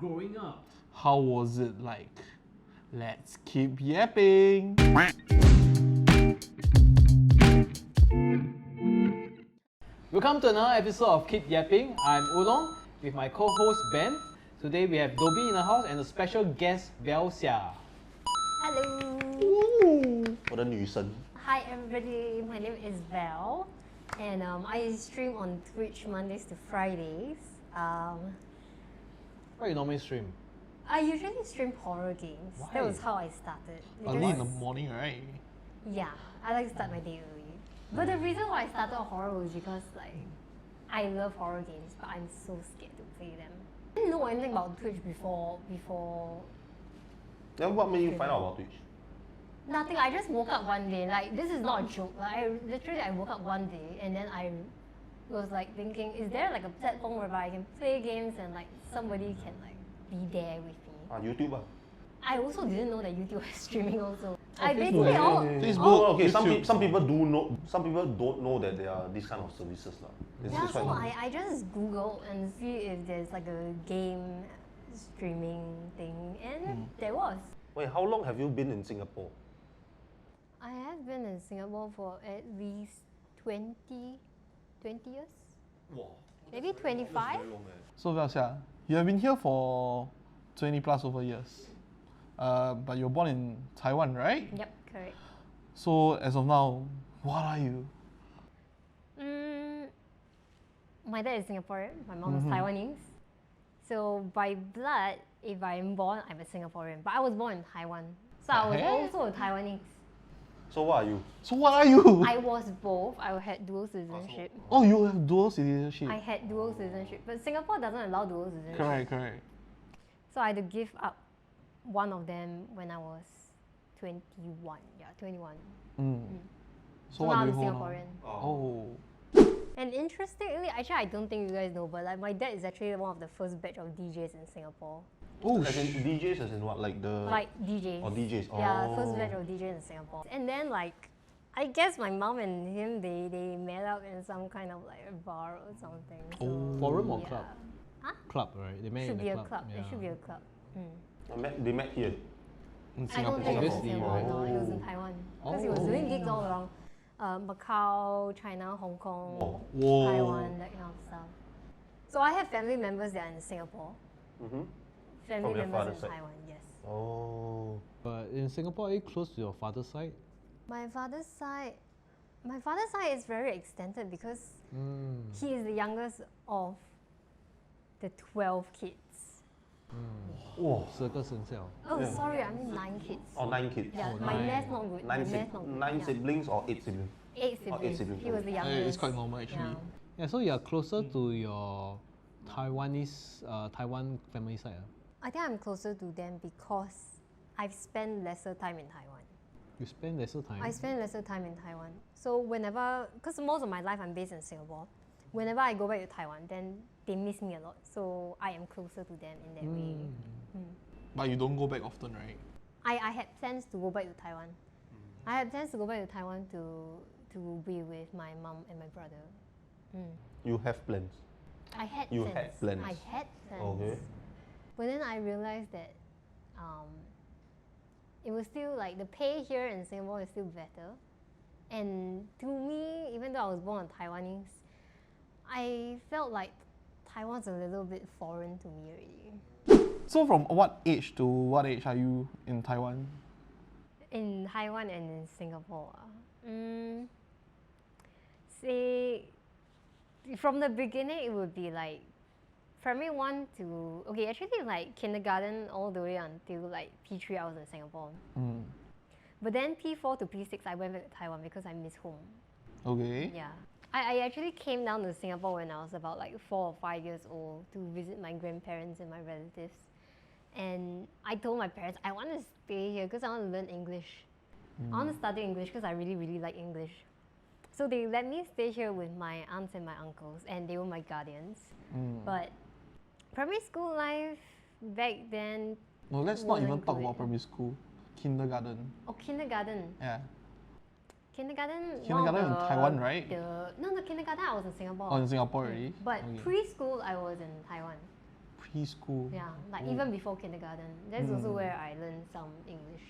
growing up. How was it like? Let's keep yapping. Welcome to another episode of Keep Yapping. I'm Oolong with my co-host Ben. Today we have Dobbie in the house and a special guest, Valhsia. Hello. 我的女神。 Hi everybody, my name is Val, and I stream on Twitch Mondays to Fridays. What you normally stream? I usually stream horror games. Why? That was how I started. Early in the Because- morning, right? Yeah, I like to start my day early. But the reason why I started horror was because I love horror games, but I'm so scared to play them. I didn't know anything about Twitch before. Then what made you find out about Twitch? Nothing. I just woke up one day. Like, this is not a joke. Like, I woke up one day and then I was like thinking, is there like a platform whereby I can play games and like somebody can like be there with me? YouTube. I also didn't know that YouTube was streaming also. I Facebook. basically all. Facebook. Okay, YouTube. some people do know. Some people don't know that there are these kind of services lah. Yeah, so I just Googled and see if there's like a game streaming thing, and there was. Wait, how long have you been in Singapore? I have been in Singapore for at least 20 years? Wow. Maybe 25? So Valhsia, you have been here for 20 plus over years. But you're born in Taiwan, right? Yep, correct. So as of now, what are you? My dad is Singaporean, my mom is Taiwanese. So by blood, if I'm born, I'm a Singaporean. But I was born in Taiwan. So I was also a Taiwanese. So what are you? So what are you? I was both. I had dual citizenship. Oh, you have dual citizenship. I had dual citizenship. But Singapore doesn't allow dual citizenship. Correct. So I had to give up one of them when I was 21. Yeah, 21. So now what do I'm you hold now? Singaporean. Oh. And interestingly, actually I don't think you guys know, but like my dad is actually one of the first batch of DJs in Singapore. Oh, As in DJs, as in what? Like the. Like DJs. Oh, DJs. Yeah, first Oh. batch of DJs in Singapore. And then like, I guess my mom and him, they met up in some kind of like a bar or something. So, Forum or yeah. club? Huh? Club, right? They met Should in be the a club. Yeah. It should be a club. They met here. in I don't Singapore. think it was in Obviously. Singapore, no, it was in Taiwan. Because he was doing gigs all around Macau, China, Hong Kong, Whoa. Taiwan, that kind of stuff. So I have family members that are in Singapore. Mm-hmm. Family From your members father's in side? Taiwan, yes. Oh. But in Singapore, are you close to your father's side? My father's side is very extended because he is the youngest of the 12 kids. Wow. 12生肖. Oh, Yeah. sorry, I mean 9 kids. Oh, 9 kids. Yeah, Oh, my nine. math's not good. Nine, my math's not good. nine yeah. siblings or 8 siblings? 8 siblings. siblings, He was the okay. youngest. It's quite normal actually. Yeah. Yeah, so you're closer to your Taiwanese, Taiwan family side. I think I'm closer to them because I've spent lesser time in Taiwan. You spend lesser time. I spend lesser time in Taiwan. So whenever, because most of my life I'm based in Singapore, whenever I go back to Taiwan, then they miss me a lot. So I am closer to them in that way. But you don't go back often, right? I had plans to go back to Taiwan. I had plans to go back to Taiwan to be with my mom and my brother. You have plans. I had You plans. had plans. I had plans. Okay. But then I realized that it was still like the pay here in Singapore is still better. And to me, even though I was born a Taiwanese, I felt like Taiwan's a little bit foreign to me already. So from what age to what age are you in Taiwan? In Taiwan and in Singapore, say from the beginning it would be like primary 1 to actually like kindergarten all the way until like P3 I was in Singapore. But then P4 to P6 I went back to Taiwan because I miss home. Okay. Yeah. I actually came down to Singapore when I was about like 4 or 5 years old to visit my grandparents and my relatives. And I told my parents I want to stay here because I want to learn English. I want to study English because I really, really like English. So they let me stay here with my aunts and my uncles, and they were my guardians. But primary school life back then. No, let's not even wasn't talk good. about primary school. Kindergarten. Oh, kindergarten. Yeah. Kindergarten. Kindergarten in Taiwan, right? No, kindergarten I was in Singapore. Oh, in Singapore already? But Okay. preschool I was in Taiwan. Preschool. Yeah, like even before kindergarten. That's also where I learned some English.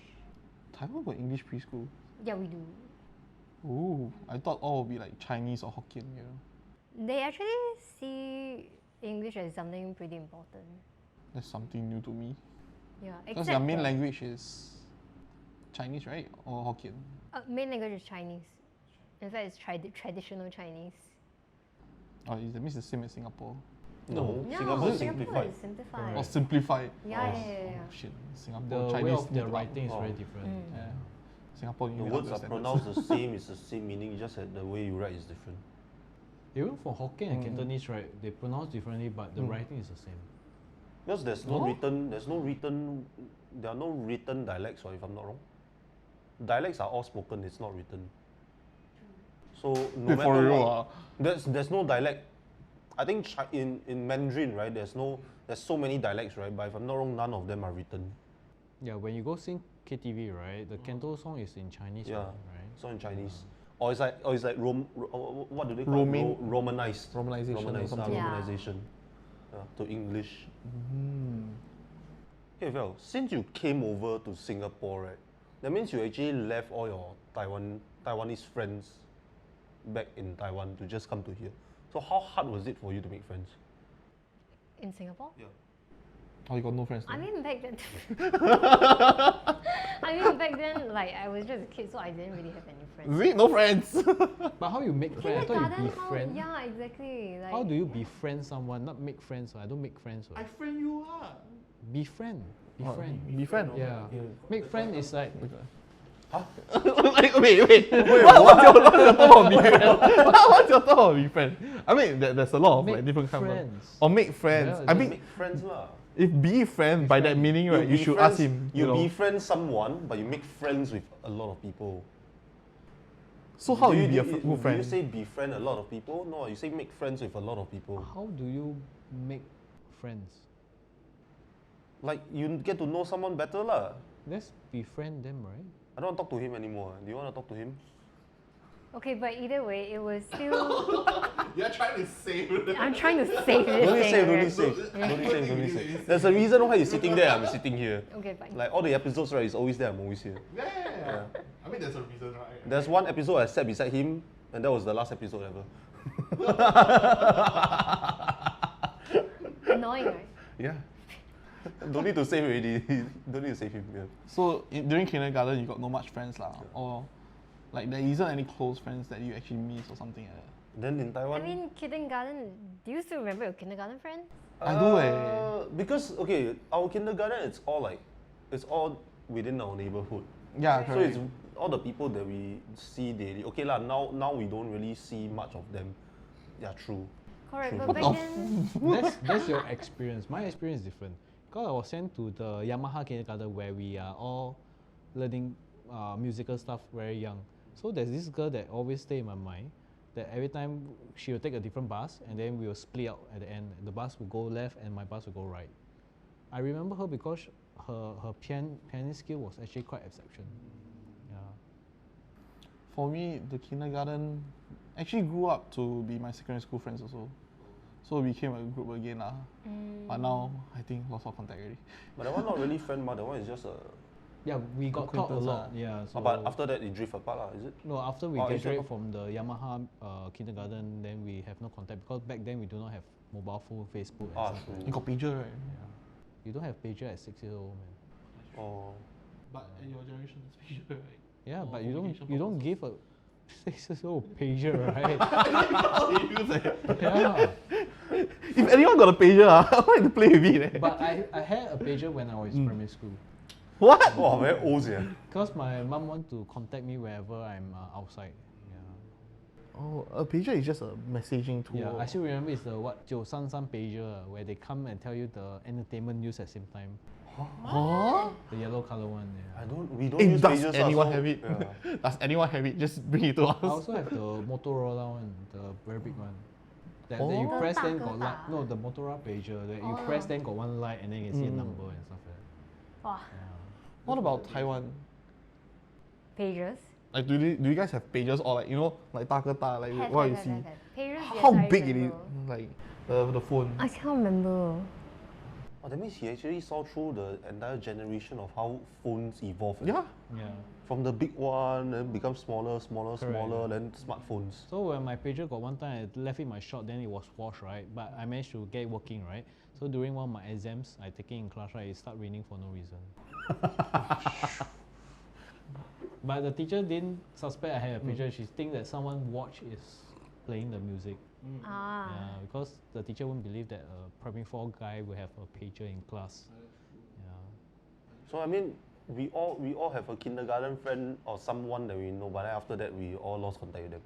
Taiwan got English preschool. Yeah, we do. Ooh, I thought all would be like Chinese or Hokkien, you know. They actually see English as something pretty important. That's something new to me. Yeah, Because their main that, language is Chinese, right? Or Hokkien? main language is Chinese. In fact, it's traditional Chinese. Oh, that means the same as Singapore. No, No, Singapore is Singapore simplified. is simplified. Or simplified. Yeah. Oh shit, Singapore The Chinese. way of their need to writing is Oh. very different. Yeah. Singapore, you The need words upper are standards. pronounced the same, it's the same meaning, it's just that the way you write is different. Even for Hokkien and Cantonese, right, they pronounce differently, but the writing is the same. Because there are no written dialects, or if I'm not wrong. Dialects are all spoken, it's not written. So no Wait, for matter real, what, there's no dialect. I think in Mandarin, right, there's so many dialects, right, but if I'm not wrong, none of them are written. Yeah, when you go sing KTV, right, the Canto song is in Chinese, Yeah, right? so in Chinese. Or it's like what do they call Roman- it? Romanized. Romanization or Romanized, something. Yeah. romanization. Yeah, to English. Mm. Hey Val, since you came over to Singapore, right, that means you actually left all your Taiwanese friends back in Taiwan to just come to here. So how hard was it for you to make friends? In Singapore? Yeah. Oh, you got no friends? I then? mean back then. back then, like I was just a kid, so I didn't really have any friends. See, no friends. But how you make friends? I thought you Kindergarten, how- befriend. Yeah, exactly. Like, How do you befriend someone? Not make friends. I don't make friends. I friend you lah. Befriend. Befriend. Befriend. Yeah. Make friend is like Like, wait. What's your thought of befriend? What's your thought of befriend? I mean, there's a lot of make like different kinds of. friends. Or make friends. Yeah, I just mean, Make friends lah. if be friend by that meaning, right, you should ask him. You know. befriend someone, but you make friends with a lot of people. So how Do you be a do good friend? Do you say befriend a lot of people? No, you say make friends with a lot of people. How do you make friends? Like you get to know someone better lah. Let's befriend them, right? I don't want to talk to him anymore. Do you want to talk to him? okay, but either way, it was still. You're trying to save it. I'm trying to save this Don't thing. save, okay? don't save, don't save. There's a reason why he's sitting there. I'm sitting here. Okay, fine. Like all the episodes, right? He's always there. I'm always here. Yeah. I mean, there's a reason, right? There's one episode I sat beside him, and that was the last episode ever. Annoying, right? Yeah. Don't need to save already. Don't need to save him. Yeah. So during kindergarten, you got no much friends lah, or like there isn't any close friends that you actually miss or something like that. Then in Taiwan. I mean, kindergarten. Do you still remember your kindergarten friend? I do Because okay, our kindergarten it's all within our neighborhood. Yeah, So correct. it's all the people that we see daily. Okay lah, now we don't really see much of them. Yeah, true. Correct, True. but back then. That's your experience. My experience is different. Because I was sent to the Yamaha kindergarten where we are all learning musical stuff very young. So there's this girl that always stay in my mind. That every time she will take a different bus and then we will split out at the end. The bus will go left and my bus will go right. I remember her because her piano skill was actually quite exceptional. Yeah. For me, the kindergarten actually grew up to be my secondary school friends also. So we became a group again lah. But now I think lost all contact already. But that one not really friend, but that one is just a. Yeah, we got taught a Acquaintance lot. ah. Yeah. So But after that, it drift apart lah. Is it? no, after we Oh, is it? graduate from the Yamaha kindergarten, then we have no contact because back then we do not have mobile phone, Facebook, and stuff. True. You got pager, right? Yeah. You don't have pager at 6 years old, man. Oh. But in your generation, it's pager, right? Yeah, For but you communication don't give a 6 years old pager, right? yeah. If anyone got a pager, I want to play with it. But I had a pager when I was in primary school. What? Wow, very old yeah. Because my mom want to contact me wherever I'm outside. Yeah. Oh, a pager is just a messaging tool. Yeah, I still remember it's the what 933 pager where they come and tell you the entertainment news at the same time. Huh? The yellow color one. Yeah. We don't Hey, use does pages. anyone so, have it? Yeah. Does anyone have it? Just bring it to us. I also have the Motorola one, the very big one. That you Oh. press then The got light. No, the Motorola pager that you Oh. press then got one light and then you can see a number and stuff like that. Wow. Yeah. What about Taiwan? Pages. Like, do you guys have pages or like like 大哥大 like Have, what have, you have, see? have, have. Pages, yes, How I big it is? remember. Like the phone. I can't remember. Oh, that means he actually saw through the entire generation of how phones evolve. Yeah. Yeah. From the big one, then become smaller, smaller, Correct. smaller, then smartphones. So when my pager got one time, I left it my shop, then it was washed, right? But I managed to get it working, right? So during one of my exams, I taking in class, right? It started raining for no reason. But the teacher didn't suspect I had a pager. She think that someone watch is playing the music. Ah. Yeah, because the teacher wouldn't believe that a primary 4 guy will have a pager in class. Yeah. So I mean, we all have a kindergarten friend or someone that we know, but then after that we all lost contact with them.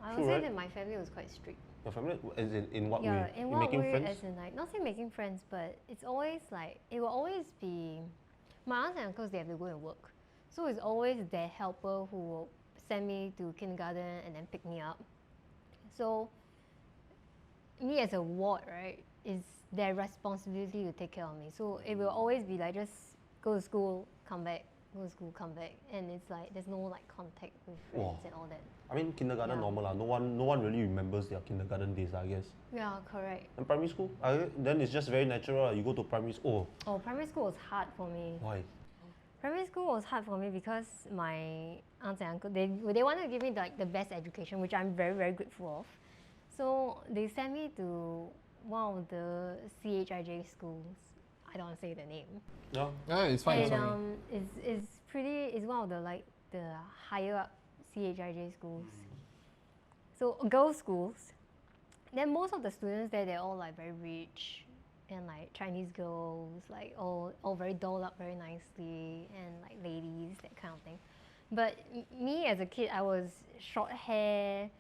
I would True, say right? that my family was quite strict. Your family, as in what Yeah, way? in what making way? friends? As in like, not say making friends, but it's always like it will always be my aunts and uncles. They have to go and work, so it's always their helper who will send me to kindergarten and then pick me up. So me as a ward, right, is their responsibility to take care of me. So it will always be like just go to school, come back, go to school, come back, and it's like there's no like contact with friends Wow. and all that. I mean, kindergarten Yeah. normal lah. No one really remembers their kindergarten days, I guess. Yeah, correct. And primary school, then it's just very natural. You go to primary school. Oh, primary school was hard for me. Why? Primary school was hard for me because my aunts and uncle they wanted to give me like the best education, which I'm very very grateful of. So they sent me to one of the CHIJ schools. I don't want to say the name. Yeah. Yeah, it's fine. It's fine. And it's one of the like the higher up CHIJ schools. So girls' schools. Then most of the students there, they're all like very rich and like Chinese girls, like all very dolled up very nicely and like ladies, that kind of thing. But me as a kid, I was short hair,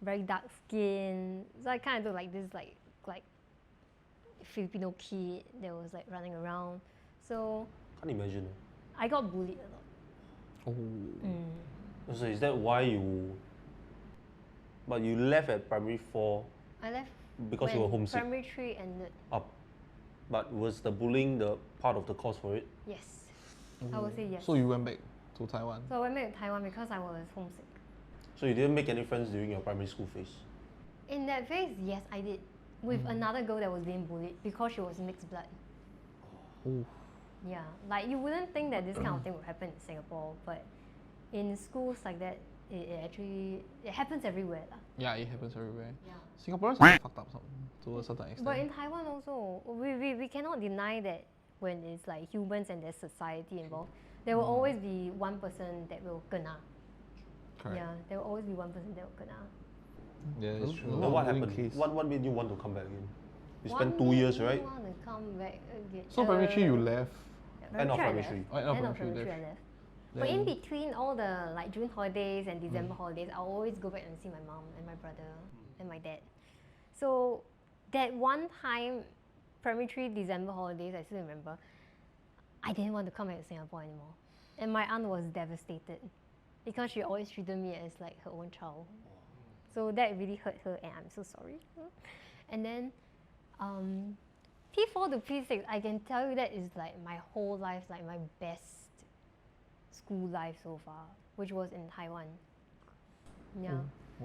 very dark skin. So I kind of looked like this like Filipino kid that was like running around. So Can't imagine. I got bullied a lot. Oh. So is that why you? But you left at primary 4 I left because when you were homesick. primary 3 ended. Up. But was the bullying the part of the cause for it? Yes. I would say yes. So you went back to Taiwan? So I went back to Taiwan because I was homesick. So you didn't make any friends during your primary school phase? In that phase, yes, I did. With another girl that was being bullied because she was mixed blood. Oh. Yeah, like you wouldn't think that this kind of thing would happen in Singapore, but in schools like that, it happens everywhere. Yeah, it happens everywhere. Yeah. Singaporeans are fucked up to a certain extent. But in Taiwan also, we cannot deny that when it's like humans and there's society involved, there will always be one person that will kena. Correct. Yeah, there will always be one person that will kena. Yeah, it's true. No, Then what bullying happened? case. What made you want to come back again? You What spent 2 made years, me right? want to come back again? So primary 3 you left. End of I primary left. 3. Oh, end of primary three, I left. left. But in Then- between all the like June holidays and December holidays, I'll always go back and see my mom and my brother and my dad. So that one time, primary 3 December holidays, I still remember, I didn't want to come back to Singapore anymore. And my aunt was devastated because she always treated me as like her own child. So that really hurt her and I'm so sorry. And then P4 to P6, I can tell you that is like my whole life, like my best school life so far, which was in Taiwan. Yeah.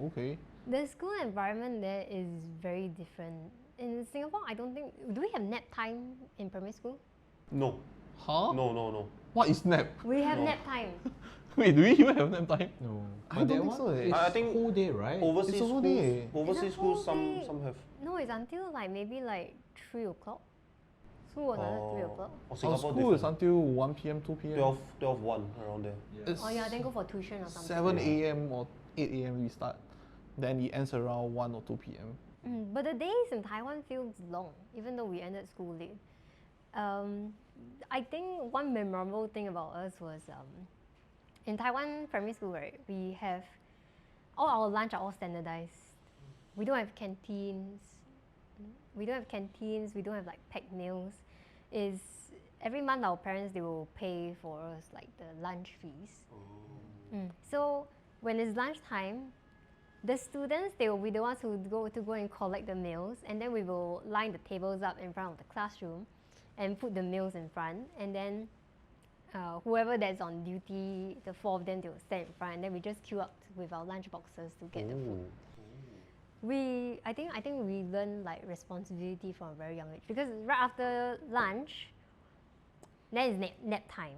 Okay. The school environment there is very different. In Singapore, I don't think, do we have nap time in primary school? No. Huh? No. What is nap? We have No. nap time. Wait, do we even have nap time? No. I But don't that think so, one eh. is I think whole day, right? Overseas It's a whole schools, day. overseas It's a schools, whole day. some have. No, it's until like maybe like 3 o'clock. School was until 3 o'clock. Or Our Singapore school is different. until 1 p.m., 2 p.m. 12, 1 around there. It's Oh yeah, then go for tuition or something. 7 a.m. or 8 a.m. we start. Then it ends around 1 or 2 p.m. But the days in Taiwan feels long, even though we ended school late. I think one memorable thing about us was in Taiwan primary school, right? We have all our lunch are all standardized. We don't have canteens. We don't have like packed meals. Is every month our parents they will pay for us like the lunch fees. So when it's lunchtime, the students they will be the ones who go and collect the meals, and then we will line the tables up in front of the classroom and put the meals in front, and then whoever that's on duty, the 4 of them, they will stand in front, and then we just queue up with our lunch boxes to get the food. I think we learn like responsibility from a very young age because right after lunch, then is nap time.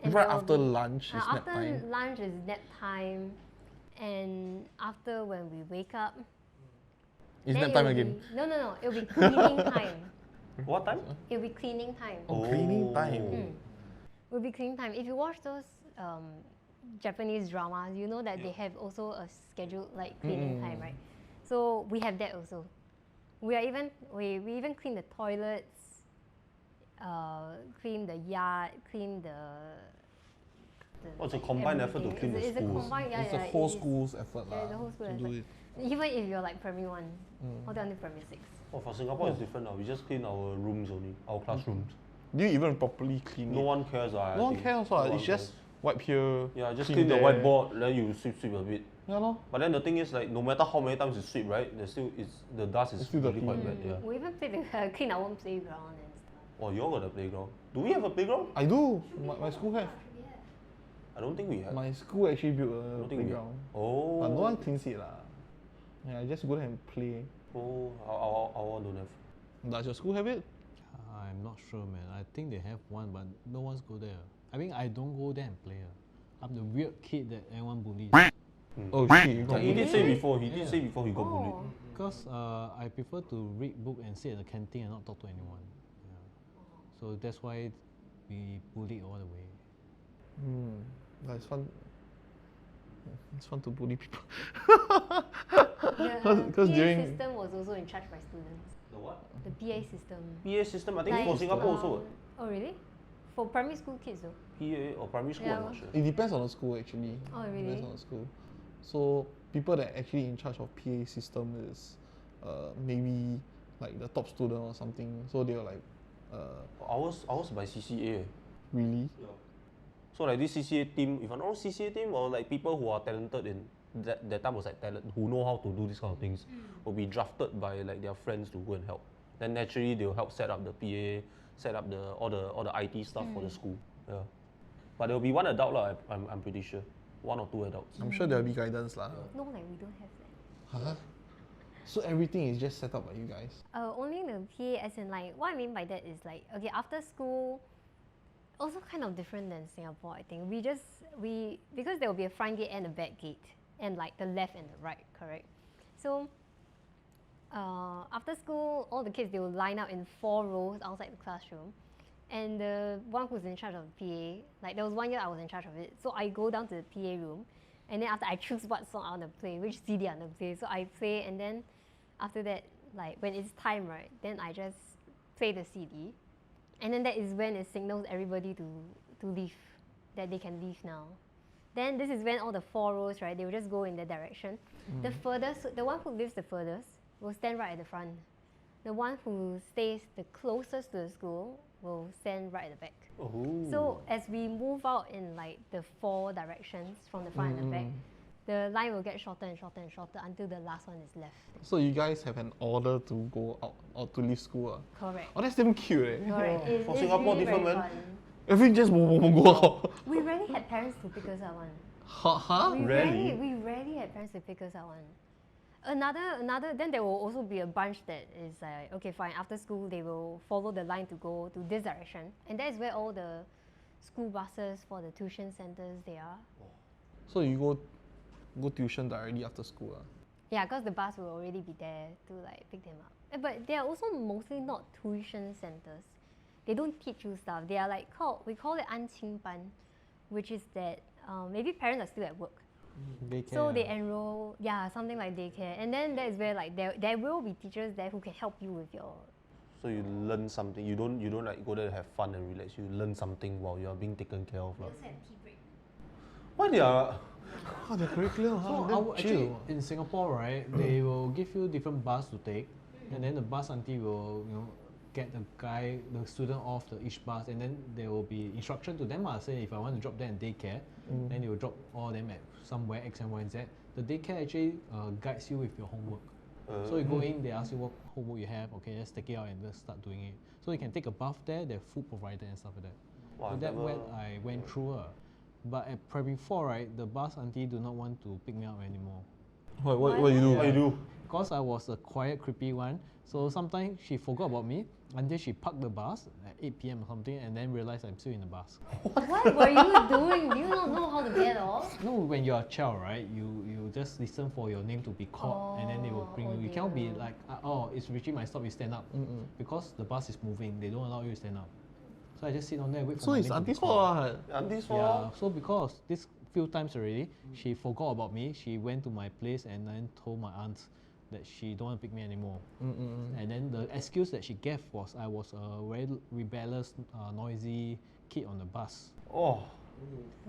And Right there will after be- lunch is nap after time. lunch is nap time, and after when we wake up, It's then nap time it will again. be- no, it'll be cleaning time. What time? It'll be cleaning time. Oh, cleaning time. Mm. Will be cleaning time. If you watch those Japanese dramas, you know that they have also a scheduled like cleaning time, right? So we have that also. We even clean the toilets, clean the yard, clean the Oh, it's a combined effort to everything. clean the It's a schools. combined, yeah, It's yeah, the whole it is. school's effort Yeah, lah the whole school to effort. do it. Even if you're like primary 1, all the way until primary 6. Oh, for Singapore it's different now. We just clean our rooms only, our classrooms. Do you even properly clean No it? one cares. No one cares. No one It's just wipe here. yeah, just clean clean the there. whiteboard, then you sweep a bit. Yeah, lor. But then the thing is, like, no matter how many times you sweep, right, there's still the dust is It's still really dirty. quite bad. Yeah. We even clean our own playground and stuff. Oh, you all got a playground. Do we have a playground? I do. My school have. I don't think we have. My school actually built I a don't think we have. playground. Oh. But no one cleans it lah. Yeah, I just go there and play. Oh, our don't have. Does your school have it? I'm not sure, man. I think they have one, but no one's go there. I mean, I don't go there and play. I'm the weird kid that everyone bullies. Oh shit, you Yeah, got he did say Really? before. He did Yeah. say before he got bullied. Oh. Because I prefer to read book and sit in the canteen and not talk to anyone. Yeah. So that's why we bullied all the way. But it's fun. It's fun to bully people. The 'Cause PA during- system was also in charge by students. The what? The PA system. PA system. I think Like, for Singapore also. Oh really? For primary school kids though. PA or primary school, Yeah. I'm not sure. It depends on the school actually. Oh, really? Depends on the school. So people that actually in charge of PA system is maybe like the top student or something. So they are like Ours by CCA. really. So like this CCA team, if I'm not wrong, CCA team or like people who are talented in that time was like talent, who know how to do these kind of things, will be drafted by like their friends to go and help. Then naturally they'll help set up the PA, set up all the IT stuff for the school. Yeah. But there will be one adult lah. I'm pretty sure, 1 or 2 adults. I'm sure there'll be guidance lah. No, like we don't have that. Huh? So everything is just set up by you guys. Only the PA, as in like what I mean by that is like okay, after school, also kind of different than Singapore. I think because there will be a front gate and a back gate, and like the left and the right, correct? So after school, all the kids they will line up in 4 rows outside the classroom, and the one who's in charge of the PA, like there was 1 year I was in charge of it, so I go down to the PA room, and then after I choose what song I want to play, which CD I want to play, so I play, and then after that, like when it's time, right, then I just play the CD, and then that is when it signals everybody to leave, that they can leave now. Then this is when all the 4 rows, right, they will just go in that direction. The furthest, the one who lives the furthest will stand right at the front. The one who stays the closest to the school will stand right at the back. Oh. So as we move out in like the 4 directions from the front and the back, the line will get shorter and shorter and shorter until the last one is left. So you guys have an order to go out or to leave school. Correct. Oh, that's damn cute eh. Correct. For It's Singapore, really different, very man. fun. Everything just go out. We rarely had parents to pick us up one. Huh? We Rarely? rarely had parents to pick us up one. Another, then there will also be a bunch that is like, okay, fine, after school they will follow the line to go to this direction. And that is where all the school buses for the tuition centers they are. So you go tuition directly after school. Yeah, because the bus will already be there to like pick them up. But they are also mostly not tuition centers. They don't teach you stuff. They are like we call it 安亲班, which is that maybe parents are still at work. Daycare, So they enroll, something like daycare. And then that is where like there will be teachers there who can help you with your. So you learn something. You don't like go there to have fun and relax. You learn something while you are being taken care of. Also have tea break. Why they are? Oh, the curriculum, So huh? actually in Singapore, right, they will give you different bus to take, and then the bus auntie will get the student off each bus, and then there will be instruction to them. Say if I want to drop them at daycare, then they will drop all them at somewhere X and Y and Z. The daycare actually guides you with your homework. So you go in, they ask you what homework you have. Okay, just take it out and just start doing it. So you can take a bath there. They're food provided and stuff like that. Wow, So I've that never- when I went through. But at primary 4, right, the bus auntie do not want to pick me up anymore. What you do? What you do? Because I was a quiet, creepy one, so sometimes she forgot about me until she parked the bus at 8 p.m. or something and then realized I'm still in the bus. What were you doing? Do you not know how to get off? No, when you're a child, right, you just listen for your name to be called and then they will bring Oh you. You cannot be dear. like, oh, it's reaching my stop, you stand up. Because the bus is moving, they don't allow you to stand up. So I just sit on there and wait for So my it's name to be auntie's called. fault. Aunties for Yeah, so because this few times already, she forgot about me. She went to my place and then told my aunt that she don't want to pick me anymore. And then the excuse that she gave was I was a very rebellious, noisy kid on the bus. Oh,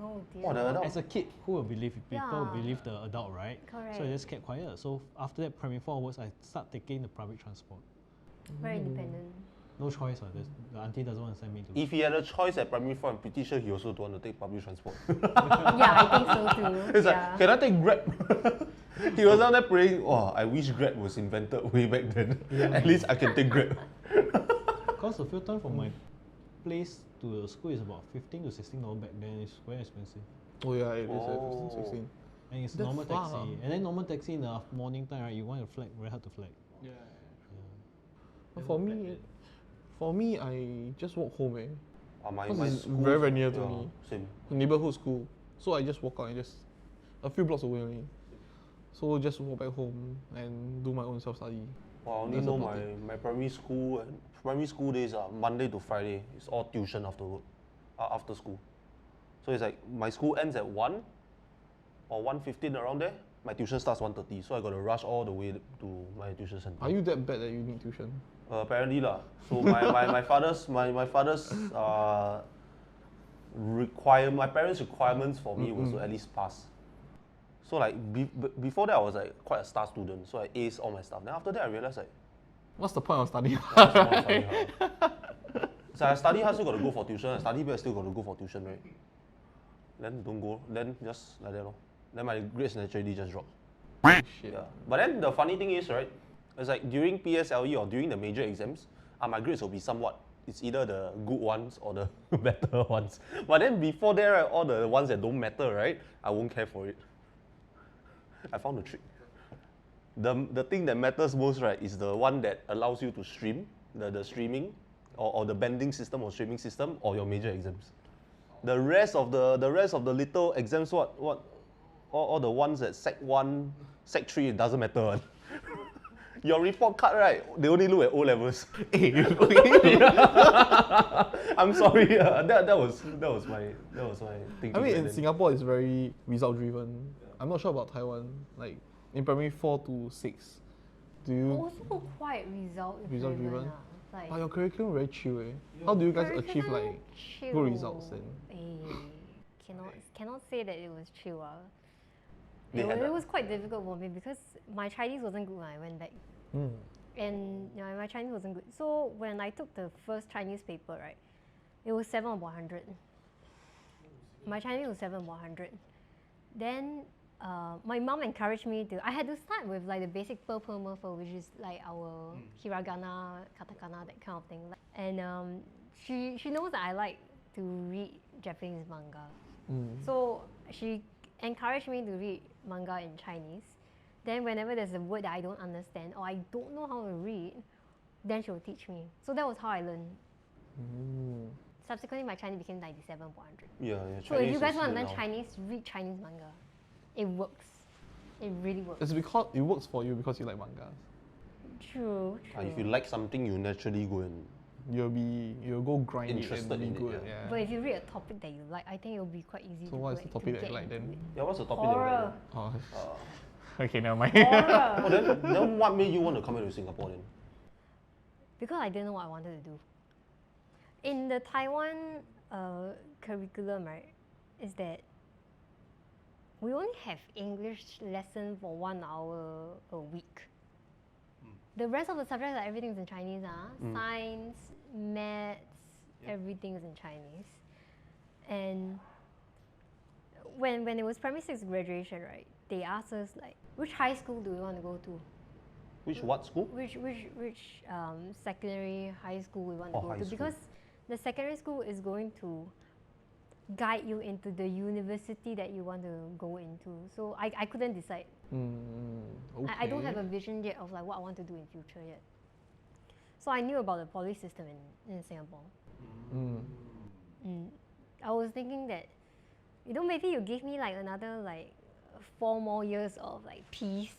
Oh dear. what the adult? As a kid, who will believe it? People will Yeah. believe the adult, right? Correct. So I just kept quiet. So after that, primary 4 onwards, I start taking the public transport. Very independent. No choice, the auntie doesn't want to send me to. If he had a choice at primary 4, I'm pretty sure he also don't want to take public transport. Yeah, I think so too. It's yeah. like, can I take Grab? He was down there praying, oh, I wish Grab was invented way back then. At least I can take Grab. Because the fuel time from my place to the school is about $15 to $16 back then. It's very expensive. Oh yeah, it is Oh. 15, 16. And it's That's normal far. taxi. And then normal taxi in the morning time, right? You want to flag, very hard to flag. But for me, I just walk home. My Because it's school- very, very near to yeah, me. Same. Neighborhood school. So I just walk out and just a few blocks away only. So just walk back home and do my own self study. Well, I only That's know about my primary school days are Monday to Friday. It's all tuition after work, after school. So it's like my school ends at 1 or 1:15 around there. My tuition starts 1:30, so I got to rush all the way to my tuition center. Are you that bad that you need tuition? Apparently lah. So my father's my parents' requirements for me was to at least pass. So like before that I was like quite a star student, so I aced all my stuff. Then after that I realized like, What's the point of studying? what's the point of studying hard? So I study hard, still got to go for tuition. I study bad, still got to go for tuition, right? Then don't go. Then just like that lor. Then my grades naturally just drop. Shit. Yeah. But then the funny thing is, right, it's like during PSLE or during the major exams, my grades will be somewhat, it's either the good ones or the better ones. But then before that, right, all the ones that don't matter, right, I won't care for it. I found the trick. The thing that matters most, right, is the one that allows you to stream, the streaming, or the bending system or streaming system, or your major exams. The rest of the little exams, all the ones at Sec 1, Sec 3, it doesn't matter one. Your report card, right? They only look at O levels. I'm sorry. That was my thinking. I mean, back in then. Singapore, it's very result driven. I'm not sure about Taiwan. Like in primary 4 to 6, do you? Also quite result Result driven. driven? Like, But your curriculum very chill. How do you guys achieve curriculum like chill. good results then? Cannot say that it was chill. They had It was quite difficult for me because my Chinese wasn't good when I went back. And my Chinese wasn't good. So when I took the first Chinese paper, right, it was 7 on 100. My Chinese was 7 on 100. Then my mom encouraged me to. I had to start with like the basic per, which is like our hiragana, katakana, that kind of thing. And she knows that I like to read Japanese manga. So she encouraged me to read manga in Chinese. Then whenever there's a word that I don't understand or I don't know how to read, then she will teach me. So that was how I learned. Subsequently, my Chinese became 97 per 100. Yeah. So if you Chinese guys is want to good learn now. Chinese, read Chinese manga. It works. It really works. It's because it works for you because you like mangas. True. If you like something, you naturally go and. You'll go grind Interested it and in be it, good. yeah. Yeah. But if you read a topic that you like, I think it'll be quite easy So to what is go the to topic that get you like into then? it. Yeah, what's the topic? Horror. Oh. Uh, Okay, never mind. Horror. oh, then what made you want to come into Singapore then? Because I didn't know what I wanted to do. In the Taiwan curriculum, right, is that we only have English lesson for 1 hour a week. The rest of the subjects, like, everything is in Chinese. Science, maths, everything is in Chinese. And when it was primary 6 graduation, right, they asked us like, which high school do we want to go to? Which what school? Which secondary high school we want to Oh, go high to, school. because the secondary school is going to guide you into the university that you want to go into. So I couldn't decide. Okay. I don't have a vision yet of like what I want to do in future yet. So I knew about the poly system in Singapore. I was thinking that, maybe you give me like another like 4 more years of like peace,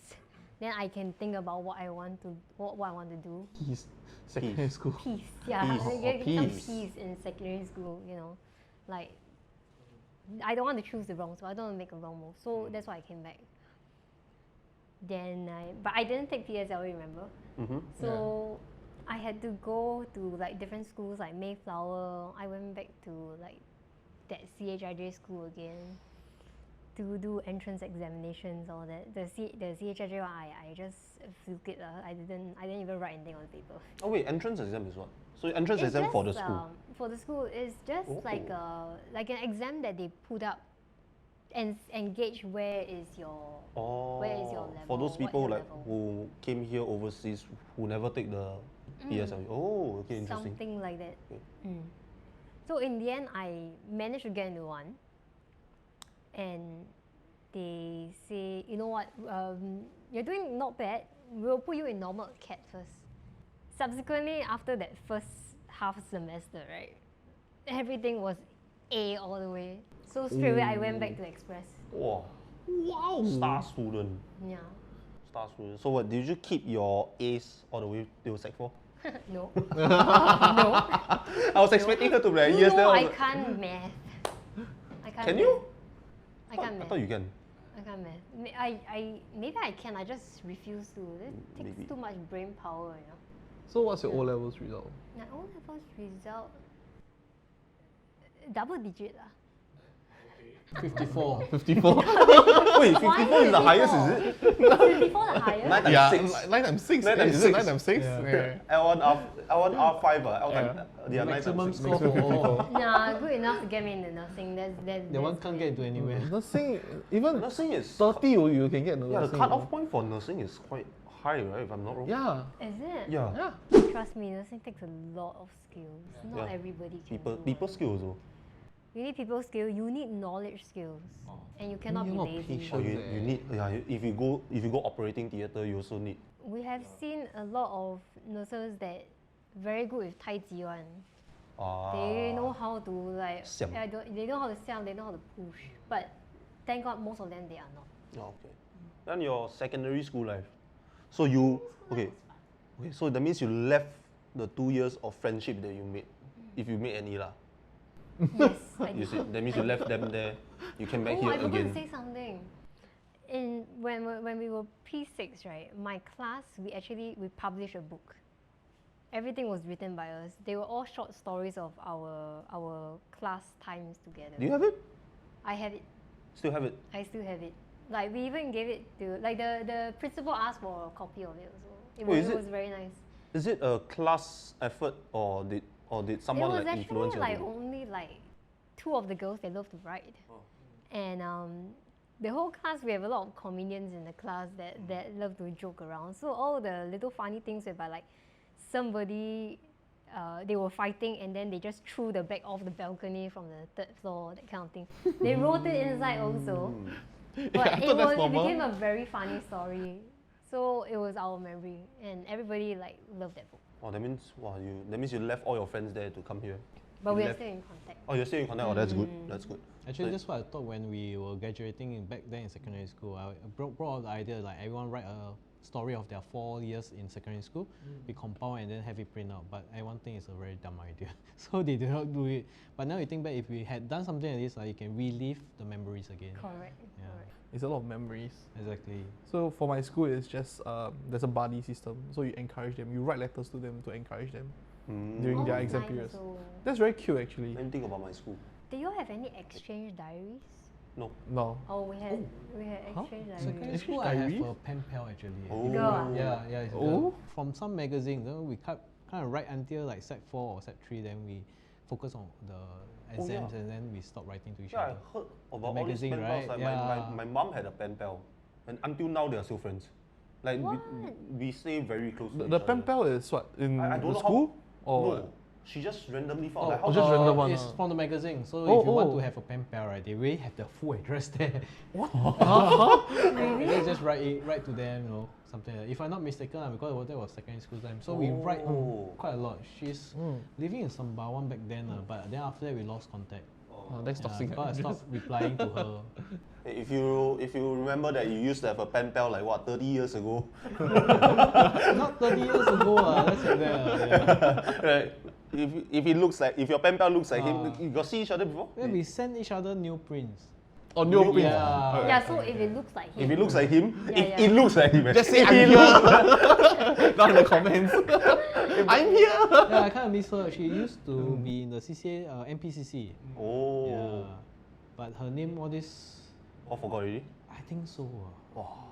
then I can think about what I want to do. Peace. Secondary school. Peace, yeah. Peace. Get some Peace. peace in secondary school, like I don't want to choose the wrong, so I don't want to make a wrong move. So that's why I came back. But I didn't take PSLE, remember? So I had to go to like different schools like Mayflower. I went back to like that CHIJ school again to do entrance examinations, all that. The CHIJ one, I just fluked it. I didn't even write anything on the paper. Oh wait, entrance exam is what? So entrance exam for the school? For the school, it's just like an exam that they put up and gauge where is your level. For those people what like level. who came here overseas who never take the PSLE. Oh, okay, interesting. Something like that. Okay. So in the end, I managed to get into one, and they say, you know what, you're doing not bad. We'll put you in normal CAT first. Subsequently, after that first half semester, right, everything was A all the way. So straight away, I went back to Express. Wow. Star student. Yeah. Star student. So what, did you keep your A's all the way till Sec 4? No. I was expecting her to be like, yes, No, I then can't math. I can't Can math. you? I can't I math. thought you can. I can't math. Maybe I can. I just refuse to. It takes Maybe. too much brain power, So what's your O-levels result? My O-levels result, double digit lah. 54. 54. Wait, 54 Why is the highest, is it? 54 the highest? 9 times Yeah, 6. 9 times 6. Nine times Is it six. 9 times 6? Yeah. L1 R5, L times, yeah, 9 Maximum times 6. score for all. Nah, good enough to get me into nursing. That one can't get into anywhere. Nursing, even Nursing is, 30 you can get into yeah, the nursing. cut-off point for nursing is quite high, right, if I'm not wrong? Yeah. Is it? Yeah. Yeah. Trust me, nursing takes a lot of skills. Not Yeah. everybody can People do it. skills also. You need people skills. You need knowledge skills, and you cannot You be need a lot of lazy. patience. Or you need, yeah, if you go operating theatre, you also need. We have seen a lot of nurses that very good with Tai Chi one. They know how to like. Siam. They know how to siam. They know how to push. But thank God, most of them they are not. Oh, okay. Then your secondary school life. So you okay. So that means you left the 2 years of friendship that you made, if you made any lah. Yes, I You did. said that means you left them there. You came back Oh, here I forgot again. to say something. When we were P6, right? My class, we published a book. Everything was written by us. They were all short stories of our class times together. Do you have it? I have it. Still have it? I still have it. Like we even gave it to like the principal asked for a copy of it also. Oh, is It it? was very nice. Is it a class effort or did someone It was like influence actually you? like only like 2 of the girls that love to write, and the whole class, we have a lot of comedians in the class that love to joke around. So all the little funny things whereby like somebody they were fighting and then they just threw the bag off the balcony from the 3rd floor, that kind of thing. They wrote it inside also, but I thought that's it normal. became a very funny story. So it was our memory, and everybody like loved that book. Oh, that means you left all your friends there to come here. But You we are left- still in contact. Oh, you're still in contact. Oh, that's good. That's good. Actually, So- that's what I thought when we were graduating back then in secondary school. I brought out the idea like everyone write a story of their 4 years in secondary school, we compound and then have it print out. But everyone think it's a very dumb idea, so they do not do it. But now you think back, if we had done something like this, you can relive the memories again. Correct. Yeah. Correct. It's a lot of memories. Exactly. So for my school, it's just there's a buddy system. So you encourage them. You write letters to them to encourage them during Oh, their exam nice periods. also. That's very cute, actually. Let me think about my school. Do you all have any exchange diaries? No. No. Oh, we had Huh? exchange diaries. Secondary Actually, school, I have diaries? a pen pal actually. Oh. Girl ah? Yeah, yeah. It's Oh. from some magazine, we kind of write until like Sec 4 or Sec 3, then we focus on the exams and then we stop writing to each Yeah, I other. heard about all these magazine, pen pals. right? Like Yeah. my mom had a pen pal, and until now they are still friends. Like What? we stay very close. to The each pen other. pal is what? In I don't the know school? how. Or No, what? She just randomly found. Oh, Like, how just random one, It's from the magazine. So Oh, if you want oh. to have a pen pal, right, they really have the full address there. Really? They just write to them, you know, something like that. If I'm not mistaken, because that was secondary school time. So we write quite a lot. She's living in Sembawang back then, but then after that we lost contact. Oh, that's toxic. Because I stopped replying to her. If you remember that you used to have a pen pal like what 30 years ago, Not 30 years ago, that's like that. Yeah. right? If your pen pal looks like him, Ah. you got see each other before? Yeah, we send each other new prints. Oh, new prints. Yeah. Yeah, so if it looks like him. If it looks like him, Yeah, yeah. it looks like him. Just say I'm here. Not in the comments. I'm here. Yeah, I kind of miss her. She used to be in the CCA, NPCC. Oh, Yeah. But her name, all this, oh, forgot already. I think so. Wow.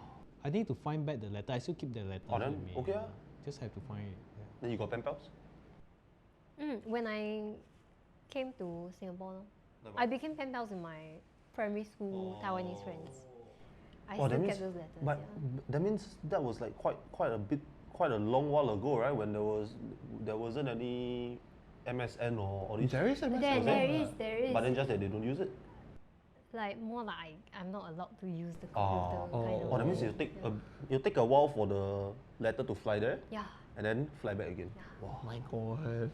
I need to find back the letter. I still keep the letter Oh, then with me. okay yeah. ah. Just have to find it. Yeah. Then you got pen pals? When I came to Singapore, I became pen pals with my primary school Taiwanese friends. I Oh, that still means- get those letters. But yeah. that means that was like quite a long while ago, right? When there wasn't any MSN or all these. There is a There is. But then just that they don't use it. Like more like I'm not allowed to use the Oh, computer kind of. oh, that means you take a while for the letter to fly there Yeah. and then fly back again. Oh my god.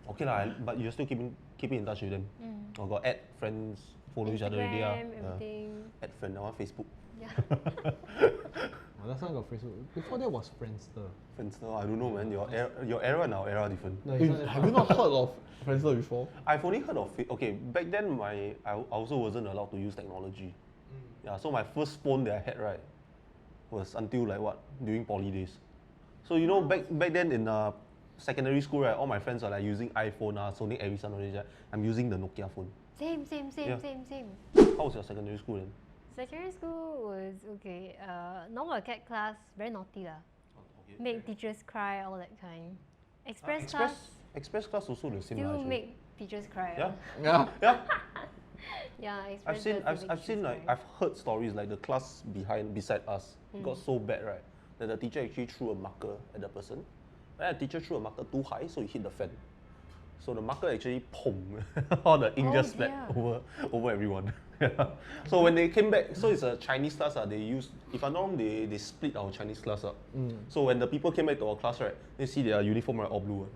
Okay lah, but you're still keeping in touch with them. Or got add friends, follow each other already. Instagram, everything. Add friend, now on Facebook. Yeah. Oh, that's not got Facebook. Before that was Friendster. Friendster, I don't know man. Your era and our era different. No, it's not that Have you not heard of Friendster before? I've only heard of it. Okay, back then I also wasn't allowed to use technology. Yeah, so my first phone that I had right was until like what during poly days. So you know back then in secondary school right, all my friends are like using iPhone, Sony Ericsson, all this. Right? I'm using the Nokia phone. Same. Yeah. Same. How was your secondary school then? Secondary school was okay. Normal acad class, very naughty lah. Make teachers cry, all that kind. Express class Express class also the same. still Actually. make teachers cry. Yeah, Yeah. yeah. Yeah, express class I've seen like I've heard stories like the class beside us got so bad right that the teacher actually threw a marker at the person. And the teacher threw a marker too high, so it hit the fan. So the marker actually all the ink just dear. spat over everyone. Yeah. So when they came back, so it's a Chinese class. They used, if I'm not wrong, they split our Chinese class up. So when the people came back to our class, right, they see their uniform are all blue.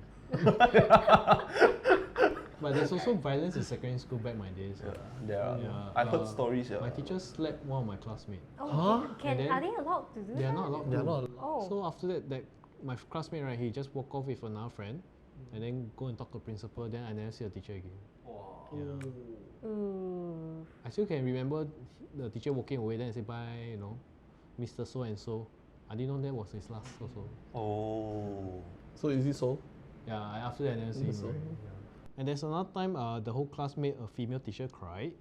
But there's also violence in secondary school back my days. Yeah. Yeah, I've heard stories. Yeah. My teacher slapped one of my classmates. Oh, And then are they allowed to do They are that? not allowed They are to. not. Oh. So after that, my classmate, right, he just walk off with another friend and then go and talk to principal. Then I never see the teacher again. Yeah. Ooh. I still can remember the teacher walking away. Then I say bye, you know, Mr. So and so. I didn't know that was his last also. Oh. So is it so? Yeah, after that I never see him. Sorry. Yeah. And there's another time the whole class made a female teacher cry.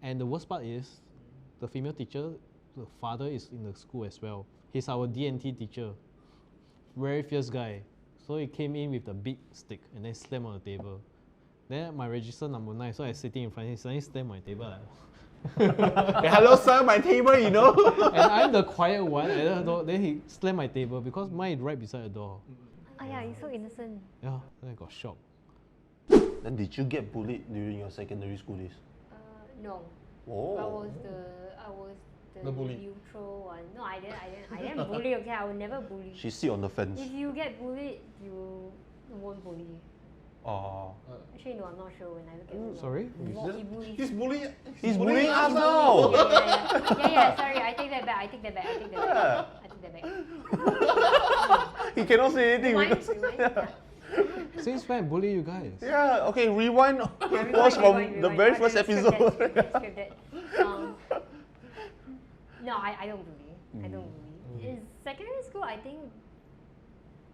And the worst part is the female teacher, the father is in the school as well. He's our D&T teacher. Very fierce guy. So he came in with the big stick and then slammed on the table. Then my register number 9, so I was sitting in front, he suddenly slammed my table. Hey, hello sir, my table, you know. And I'm the quiet one at the door. Then he slammed my table because mine is right beside the door. Oh yeah, you're so innocent. Yeah, then I got shocked. Then did you get bullied during your secondary school days? No. Oh. I was the The bully. neutral one. No, I didn't bully. Okay, I will never bully. She sit on the fence. If you get bullied, you won't bully. Oh. Actually, no, I'm not sure when I look at Oolong. Sorry? He bullies. He's bullying. He's bullying us now. Yeah, sorry, I take that back. I take that back. He cannot say anything. Rewind, because- rewind. Since when I bully you guys? Yeah, okay, rewind. Yeah, Watch from rewind, the rewind. very Okay, first script episode. Script that. No, I don't bully. I don't bully. In secondary school, I think,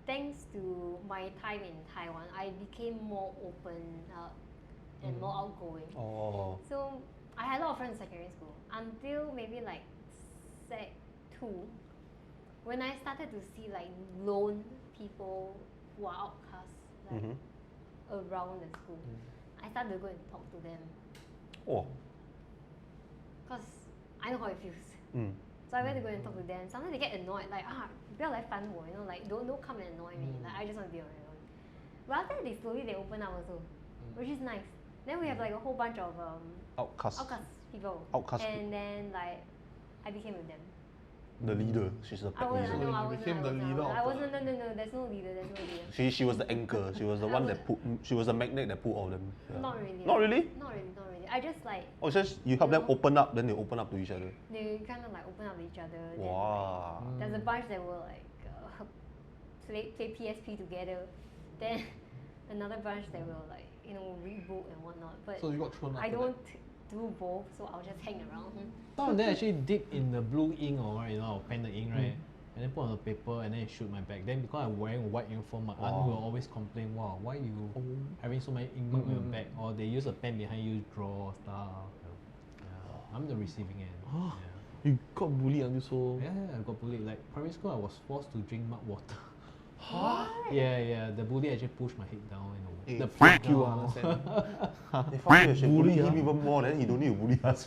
thanks to my time in Taiwan, I became more open and more outgoing. Oh. So I had a lot of friends in secondary school until maybe like Sec 2, when I started to see like lone people who are outcasts like around the school. I started to go and talk to them Oh. because I know how it feels. Mm. So I went to go and talk to them. Sometimes they get annoyed, like 不要来烦我, you know, like don't come and annoy me. Like I just want to be on my own. But after that, they open up also, which is nice. Then we have like a whole bunch of Outcast. people. Outcast And then like I became with them. The leader. She's the I pack wasn't. leader. No, I You wasn't. became the leader of I the- wasn't. No. There's no leader. She was the anchor. She was the one that put. She was the magnet that pulled all of them. Yeah. Not really. Not really? Not really. I just like Oh, it's just you help them know. open up, then they open up to each other. they kind of like open up to each other. Then, Wow. like, there's a bunch that will like play PSP together. Then another bunch that will like read book and whatnot. But So you got thrown I after don't do both, so I'll just hang around. Some of them actually dip in the blue ink or what, I'll pen the ink, right? And then put on the paper and then shoot my back. Then because I'm wearing white uniform, my aunt will always complain, wow, why you having so many ink mark on your back? Or they use a pen behind you to draw stuff. Yeah. I'm the receiving end. that. You got bullied until so. Yeah, I got bullied. Like primary school, I was forced to drink mud water. What? Yeah. The bully actually pushed my head down in a way. Hey, The fuck you, down. understand? If I should bully Bully, him ah. even more, then he don't need to bully us.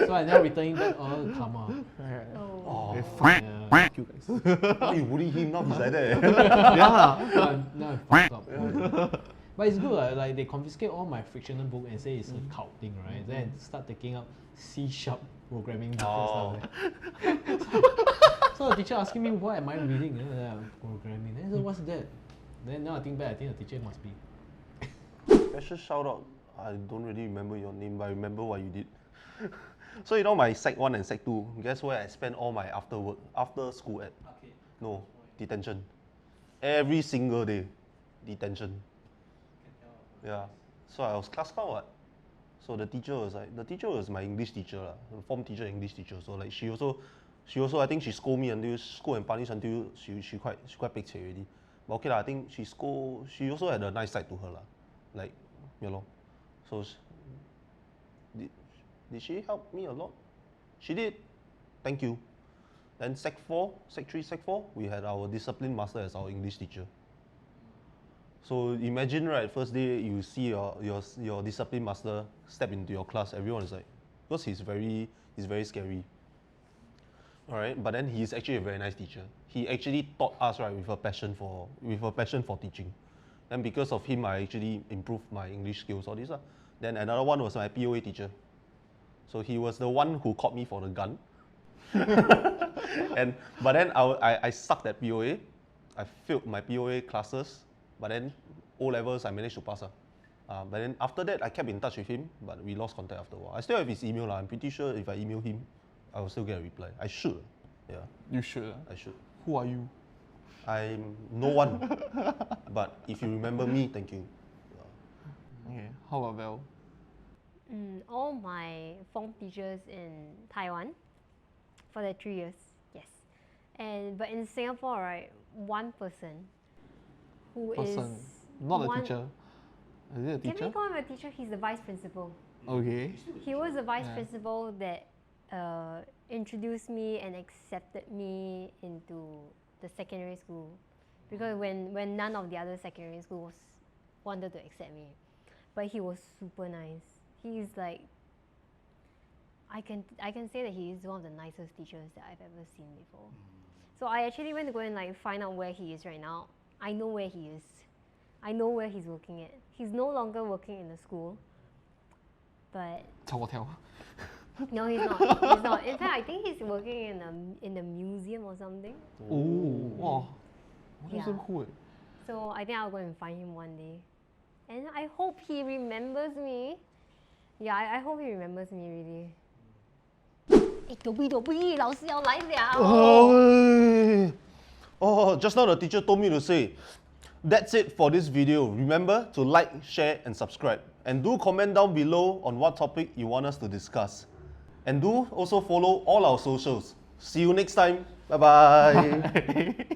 So I now returning back all the karma. Oh. Hey, Yeah. fuck you guys. Now you bully him, now he's like that. Yeah. Now I fucked up. But it's good, like they confiscate all my fictional book and say it's a cult thing, right? Then I start taking up C# programming books and stuff. So the teacher asking me what am I reading? Programming. Then I said, what's that? Then now I think back, I think the teacher must be. Special shout out. I don't really remember your name, but I remember what you did. So my Sec 1 and Sec 2, guess where I spent all my after school at? Okay. No, detention. Every single day, detention. Yeah. So I was class clown what? So the teacher was my English teacher lah, form teacher, English teacher. So like she also I think she scold me until scold and punish until she quite pek cek already. But okay lah, I think she also had a nice side to her lah. Like, So did she help me a lot? She did. Thank you. Then Sec 4, Sec 3, Sec 4, we had our discipline master as our English teacher. So imagine, right, first day you see your discipline master step into your class, everyone is like, because he's very scary. Alright, but then he's actually a very nice teacher. He actually taught us, right, with a passion for teaching. And because of him, I actually improved my English skills, all this. Then another one was my POA teacher. So he was the one who caught me for the gun. But then I sucked at POA. I failed my POA classes. But then O-levels, I managed to pass. But then after that, I kept in touch with him, but we lost contact after a while. I still have his email. I'm pretty sure if I email him, I will still get a reply. I should. Yeah, You should. I should. Who are you? I'm no one. But if you remember me, thank you. Okay. How about Val? All my form teachers in Taiwan for the 3 years, yes. But in Singapore, right, one person who is Not a one- teacher. Is it a Can teacher? we call him a teacher? He's the vice principal. Okay. He was the vice Yeah. principal that introduced me and accepted me into the secondary school, because when none of the other secondary schools wanted to accept me, but he was super nice. He's like, I can say that he is one of the nicest teachers that I've ever seen before. So I actually went to go and like find out where he is right now. I know where he is. I know where he's working at. He's no longer working in the school, but 炒粿条. no, he's not. He's not. In fact, I think he's working in a museum or something. Oh, wow. That's so Yeah. cool. So I think I'll go and find him one day, and I hope he remembers me. Yeah, I hope he remembers me really. 哎，Dobbie，老师要来了。 Oh, just now the teacher told me to say, that's it for this video. Remember to like, share, and subscribe. And do comment down below on what topic you want us to discuss. And do also follow all our socials. See you next time. Bye bye.